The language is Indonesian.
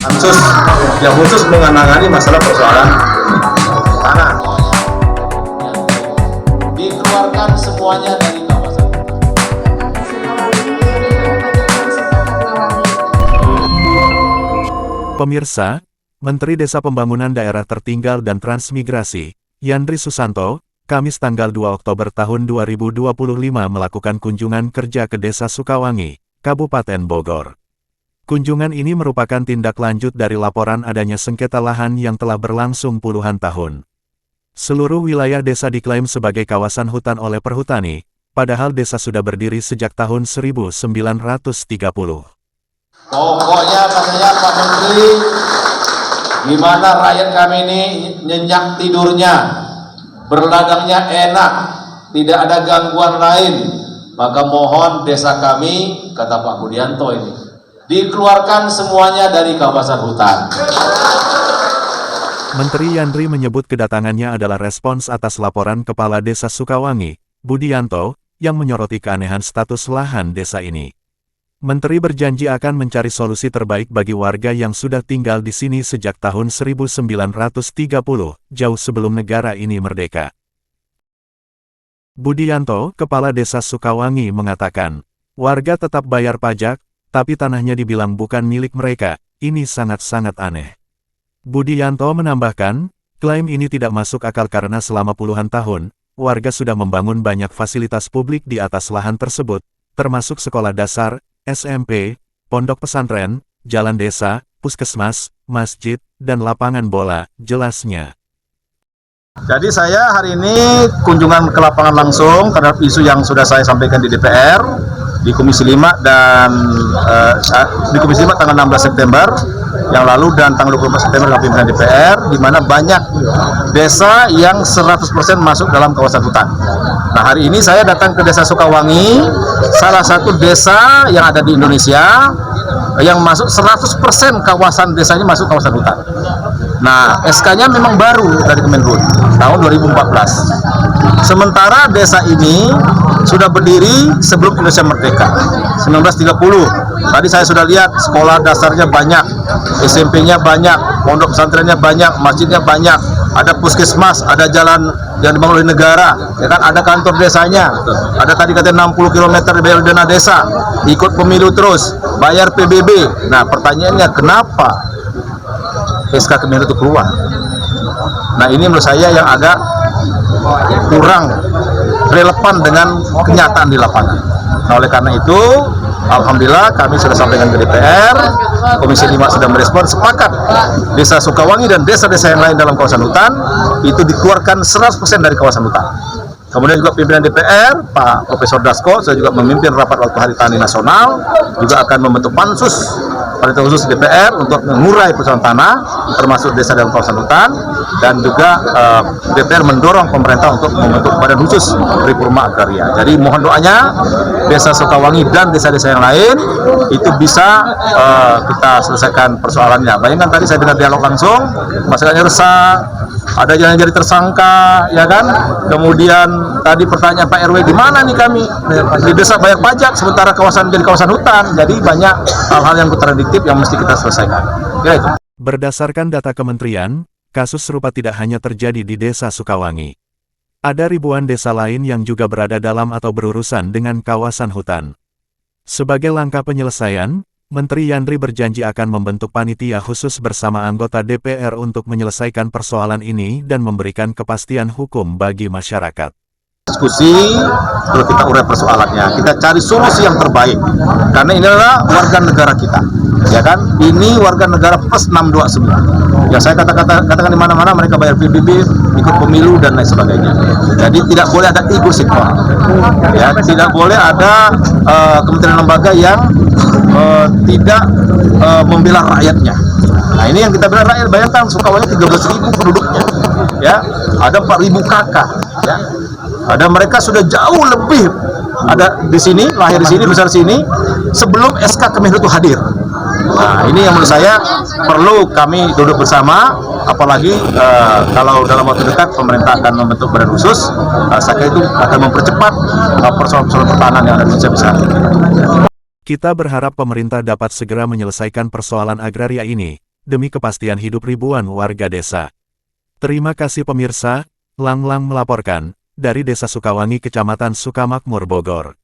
Pansus yang khusus menangani masalah persoalan tanah. Dikeluarkan semuanya dari kawasan. Pemirsa, Menteri Desa Pembangunan Daerah Tertinggal dan Transmigrasi, Yandri Susanto, Kamis tanggal 2 Oktober tahun 2025 melakukan kunjungan kerja ke Desa Sukawangi, Kabupaten Bogor. Kunjungan ini merupakan tindak lanjut dari laporan adanya sengketa lahan yang telah berlangsung puluhan tahun. Seluruh wilayah desa diklaim sebagai kawasan hutan oleh perhutani, padahal desa sudah berdiri sejak tahun 1930. Pokoknya katanya Pak Menteri, gimana rakyat kami ini nyenyak tidurnya, berladangnya enak, tidak ada gangguan lain. Maka mohon desa kami, kata Pak Budianto ini, dikeluarkan semuanya dari kawasan hutan. Menteri Yandri menyebut kedatangannya adalah respons atas laporan Kepala Desa Sukawangi, Budianto, yang menyoroti keanehan status lahan desa ini. Menteri berjanji akan mencari solusi terbaik bagi warga yang sudah tinggal di sini sejak tahun 1930, jauh sebelum negara ini merdeka. Budianto, Kepala Desa Sukawangi mengatakan, warga tetap bayar pajak, tapi tanahnya dibilang bukan milik mereka, ini sangat-sangat aneh. Budianto menambahkan, klaim ini tidak masuk akal karena selama puluhan tahun, warga sudah membangun banyak fasilitas publik di atas lahan tersebut, termasuk sekolah dasar, SMP, pondok pesantren, jalan desa, puskesmas, masjid, dan lapangan bola, jelasnya. Jadi saya hari ini kunjungan ke lapangan langsung terhadap isu yang sudah saya sampaikan di DPR, di Komisi 5 dan di Komisi 5 tanggal 16 September yang lalu dan tanggal 24 September dalam pimpinan DPR, di mana banyak desa yang 100% masuk dalam kawasan hutan. Nah, hari ini saya datang ke Desa Sukawangi, salah satu desa yang ada di Indonesia yang masuk 100% kawasan desanya masuk kawasan hutan. Nah, SK-nya memang baru dari Kemenhub tahun 2014. Sementara desa ini sudah berdiri sebelum Indonesia merdeka, 1930. Tadi saya sudah lihat sekolah dasarnya banyak, SMP-nya banyak, pondok pesantrennya banyak, masjidnya banyak, ada puskesmas, ada jalan yang dibangun oleh negara, ya kan, ada kantor desanya, ada tadi katanya 60 km dibayar dana desa, ikut pemilu terus, bayar PBB. Nah, pertanyaannya kenapa SK Kemenhub itu keluar? Nah, ini menurut saya yang agak kurang relevan dengan kenyataan di lapangan. Nah, oleh karena itu, alhamdulillah kami sudah sampaikan ke DPR, Komisi 5 sudah merespon, sepakat Desa Sukawangi dan desa-desa yang lain dalam kawasan hutan itu dikeluarkan 100% dari kawasan hutan. Kemudian juga pimpinan DPR, Pak Profesor Dasko, saya juga memimpin rapat waktu Hari Tani Nasional, juga akan membentuk pansus panitia khusus DPR untuk mengurai persoalan tanah, termasuk desa dalam kawasan hutan, dan juga DPR mendorong pemerintah untuk membentuk badan khusus reforma agraria. Jadi mohon doanya, Desa Sukawangi dan desa-desa yang lain itu bisa kita selesaikan persoalannya. Bayangkan tadi saya dengar dialog langsung, masyarakatnya resah, ada yang jadi tersangka, ya kan? Kemudian tadi pertanyaan Pak RW, di mana nih kami? Di desa bayar pajak, sementara kawasan jadi kawasan hutan. Jadi banyak hal-hal yang kontradiktif yang mesti kita selesaikan. Ya, itu. Berdasarkan data kementerian, kasus serupa tidak hanya terjadi di Desa Sukawangi. Ada ribuan desa lain yang juga berada dalam atau berurusan dengan kawasan hutan. Sebagai langkah penyelesaian, Menteri Yandri berjanji akan membentuk panitia khusus bersama anggota DPR untuk menyelesaikan persoalan ini dan memberikan kepastian hukum bagi masyarakat. Diskusi, kalau kita urai persoalannya, kita cari solusi yang terbaik. Karena ini adalah warga negara kita, ya kan? Ini warga negara plus 629. Ya, saya katakan di mana-mana mereka bayar PBB, ikut pemilu dan lain sebagainya. Jadi tidak boleh ada ego sektor, ya, tidak boleh ada kementerian lembaga yang tidak membela rakyatnya. Nah, ini yang kita bela rakyat. Bayangkan Sukawangi 13.000 penduduknya, ya, ada 4.000 kakak, ya. Ada mereka sudah jauh lebih ada di sini, lahir di sini, besar di sini, sebelum SK Kemenhub itu hadir. Nah, ini yang menurut saya perlu kami duduk bersama, apalagi kalau dalam waktu dekat pemerintah akan membentuk badan khusus, saya kira itu akan mempercepat persoalan-persoalan pertahanan yang ada di Indonesia besar. Kita berharap pemerintah dapat segera menyelesaikan persoalan agraria ini, demi kepastian hidup ribuan warga desa. Terima kasih pemirsa, Lang melaporkan, dari Desa Sukawangi Kecamatan Sukamakmur Bogor.